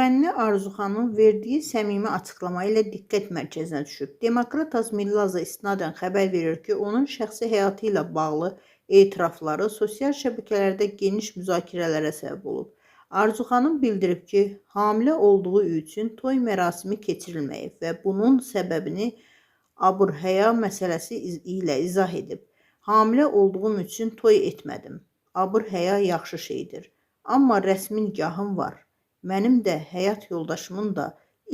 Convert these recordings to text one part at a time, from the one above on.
Müğənni Arzu xanım verdiyi səmimi açıqlama ilə diqqət mərkəzinə düşüb. Demokrat Azmillaza isnadən xəbər verir ki, onun şəxsi həyatı ilə bağlı etirafları sosial şəbəkələrdə geniş müzakirələrə səbəb olub. Arzu xanım bildirib ki, hamilə olduğu üçün toy mərasimi keçirilməyib və bunun səbəbini abur-həya məsələsi ilə izah edib. Hamilə olduğum üçün toy etmədim. Abur-həya yaxşı şeydir. Amma rəsmi nikahım var. Mənim də həyat yoldaşımın da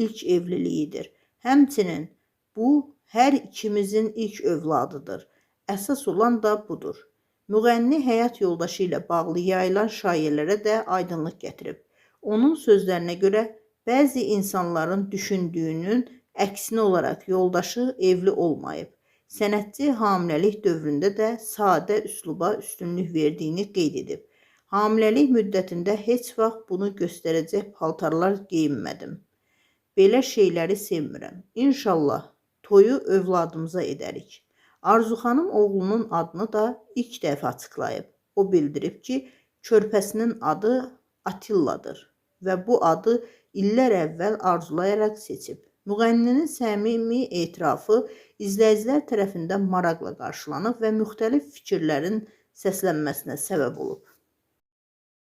ilk evliliyidir. Həmçinin bu hər ikimizin ilk övladıdır. Əsas olan da budur. Müğənni həyat yoldaşı ilə bağlı yayılan şayiələrə də aydınlıq gətirib. Onun sözlərinə görə bəzi insanların düşündüyünün əksinə olaraq yoldaşı evli olmayıb. Sənətçi hamiləlik dövründə də sadə üsluba üstünlük verdiyini qeyd edib. Hamiləlik müddətində heç vaxt bunu göstərəcək paltarlar geyinmədim. Belə şeyləri sevmirəm. İnşallah toyu övladımıza edərik. Arzu xanım oğlunun adını da ilk dəfə açıqlayıb. O bildirib ki, körpəsinin adı Atilladır və bu adı illər əvvəl arzulayaraq seçib. Müğənninin səmimi etirafı izləyicilər tərəfindən maraqla qarşılanıb və müxtəlif fikirlərin səslənməsinə səbəb olub.